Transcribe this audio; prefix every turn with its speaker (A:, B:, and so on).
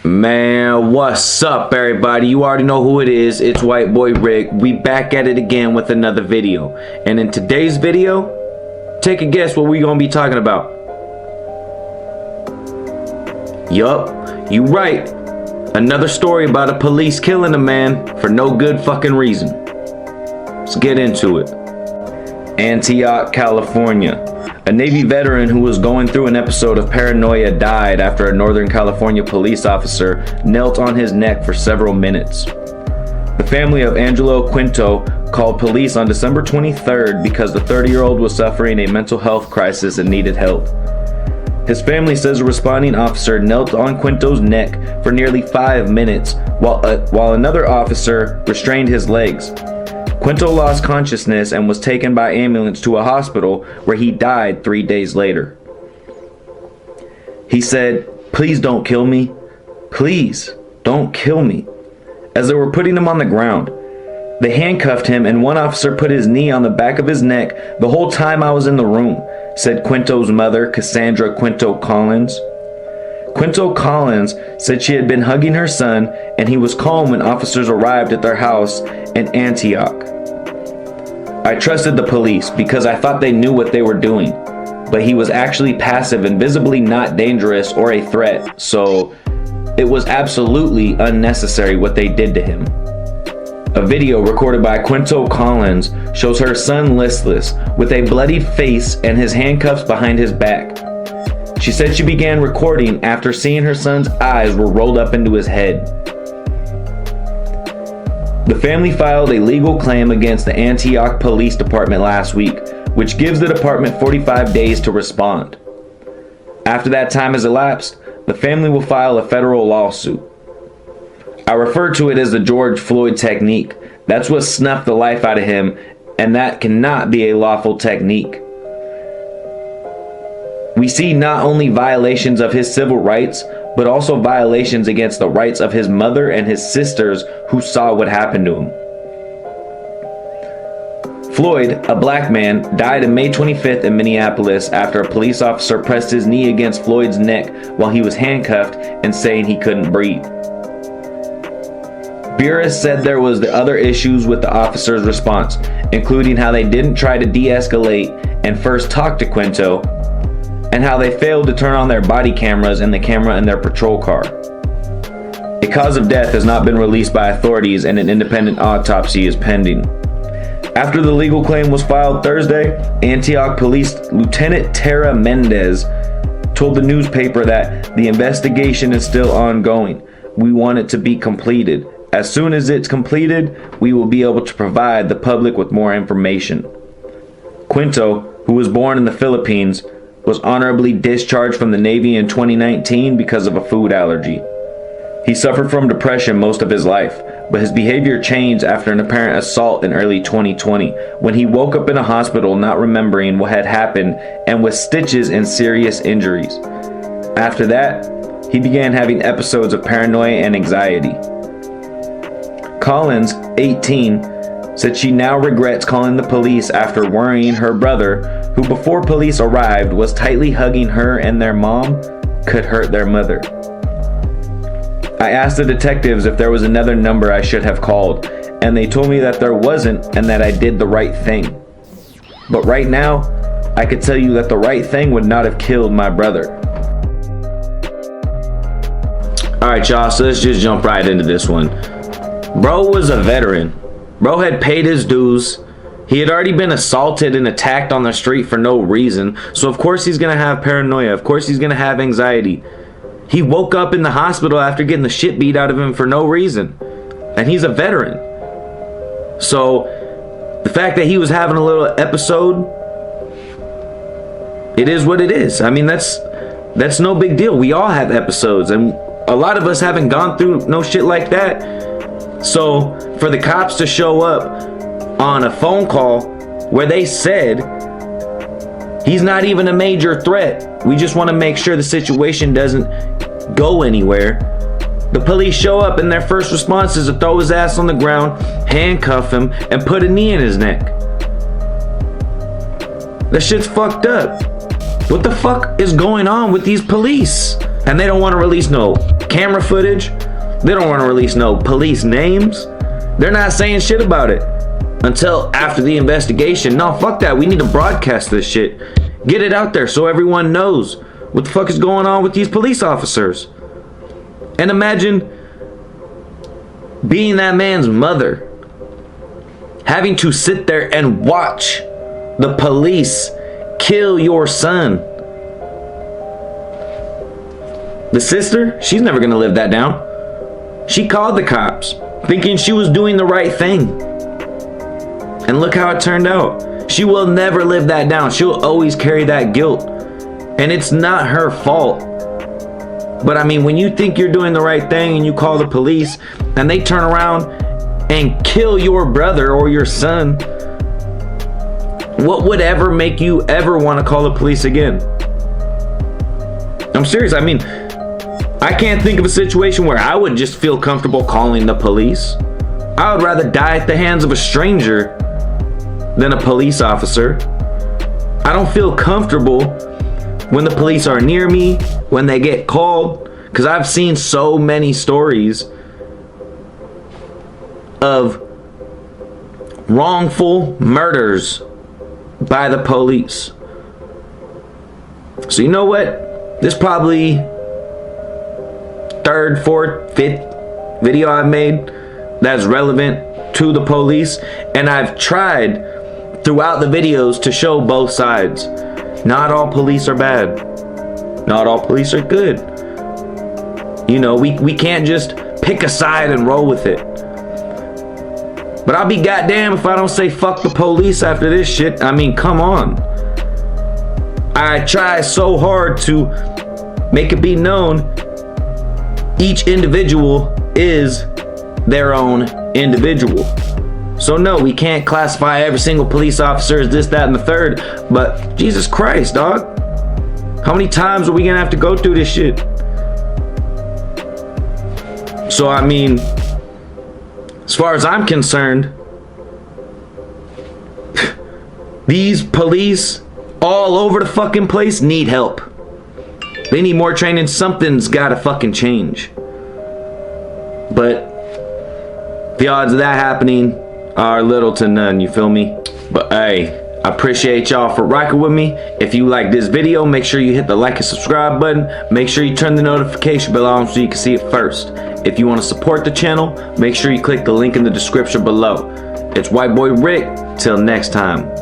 A: Man, what's up everybody? You already know who it is. It's White Boy Rick. We back at it again with another video. And in today's video, take a guess what we gonna be talking about. Yup, you right. Another story about a police killing a man for no good fucking reason. Let's get into it. Antioch, California. A Navy veteran who was going through an episode of paranoia died after a Northern California police officer knelt on his neck for several minutes. The family of Angelo Quinto called police on December 23rd because the 30-year-old was suffering a mental health crisis and needed help. His family says a responding officer knelt on Quinto's neck for nearly 5 minutes while another officer restrained his legs. Quinto lost consciousness and was taken by ambulance to a hospital where he died 3 days later. He said, "Please don't kill me. Please don't kill me," as they were putting him on the ground. They handcuffed him and one officer put his knee on the back of his neck the whole time I was in the room, said Quinto's mother, Cassandra Quinto Collins. Quinto Collins said she had been hugging her son and he was calm when officers arrived at their house in Antioch. "I trusted the police because I thought they knew what they were doing, but he was actually passive and visibly not dangerous or a threat, so it was absolutely unnecessary what they did to him." A video recorded by Quinto Collins shows her son listless with a bloodied face and his handcuffs behind his back. She said she began recording after seeing her son's eyes were rolled up into his head. The family filed a legal claim against the Antioch Police Department last week, which gives the department 45 days to respond. After that time has elapsed, the family will file a federal lawsuit. I refer to it as the George Floyd technique. That's what snuffed the life out of him, and that cannot be a lawful technique. We see not only violations of his civil rights, but also violations against the rights of his mother and his sisters who saw what happened to him. Floyd, a black man, died on May 25th in Minneapolis after a police officer pressed his knee against Floyd's neck while he was handcuffed and saying he couldn't breathe. Bureau said there was the other issues with the officer's response, including how they didn't try to de-escalate and first talk to Quinto, and how they failed to turn on their body cameras and the camera in their patrol car. A cause of death has not been released by authorities and an independent autopsy is pending. After the legal claim was filed Thursday, Antioch Police Lieutenant Tara Mendez told the newspaper that the investigation is still ongoing. "We want it to be completed. As soon as it's completed, we will be able to provide the public with more information." Quinto, who was born in the Philippines, was honorably discharged from the Navy in 2019 because of a food allergy. He suffered from depression most of his life, but his behavior changed after an apparent assault in early 2020, when he woke up in a hospital not remembering what had happened and with stitches and serious injuries. After that, he began having episodes of paranoia and anxiety. Collins, 18, said she now regrets calling the police after worrying her brother, who before police arrived was tightly hugging her and their mom, could hurt their mother. "I asked the detectives if there was another number I should have called, and they told me that there wasn't and that I did the right thing. But right now, I could tell you that the right thing would not have killed my brother." Alright y'all, so let's just jump right into this one. Bro was a veteran. Bro had paid his dues. He had already been assaulted and attacked on the street for no reason. So of course he's gonna have paranoia. Of course he's gonna have anxiety. He woke up in the hospital after getting the shit beat out of him for no reason. And he's a veteran. So the fact that he was having a little episode, it is what it is. I mean, that's no big deal. We all have episodes, and a lot of us haven't gone through no shit like that. So for the cops to show up on a phone call where they said he's not even a major threat, we just want to make sure the situation doesn't go anywhere. The police show up and their first response is to throw his ass on the ground, handcuff him, and put a knee in his neck. That shit's fucked up. What the fuck is going on with these police? And they don't want to release no camera footage. They don't want to release no police names. They're not saying shit about it until after the investigation. No, fuck that. We need to broadcast this shit. Get it out there so everyone knows what the fuck is going on with these police officers. And imagine being that man's mother, having to sit there and watch the police kill your son. The sister, she's never gonna live that down. She called the cops thinking she was doing the right thing. And look how it turned out. She will never live that down. She'll always carry that guilt. And it's not her fault. But I mean, when you think you're doing the right thing and you call the police and they turn around and kill your brother or your son, what would ever make you ever want to call the police again? I'm serious. I mean, I can't think of a situation where I would just feel comfortable calling the police. I would rather die at the hands of a stranger than a police officer. I don't feel comfortable when the police are near me, when they get called, because I've seen so many stories of wrongful murders by the police. So you know what? This probably third, fourth, fifth video I've made that's relevant to the police, and I've tried throughout the videos to show both sides. Not all police are bad. Not all police are good. You know, we can't just pick a side and roll with it. But I'll be goddamn if I don't say fuck the police after this shit. I mean, come on. I try so hard to make it be known each individual is their own individual. So no, we can't classify every single police officer as this, that, and the third. But Jesus Christ, dog. How many times are we gonna have to go through this shit? So I mean, as far as I'm concerned, these police all over the fucking place need help. They need more training. Something's gotta fucking change. But the odds of that happening are little to none, you feel me? But hey, I appreciate y'all for rocking with me. If you like this video, make sure you hit the like and subscribe button. Make sure you turn the notification bell on so you can see it first. If you want to support the channel, make sure you click the link in the description below. It's White Boy Rick. Till next time.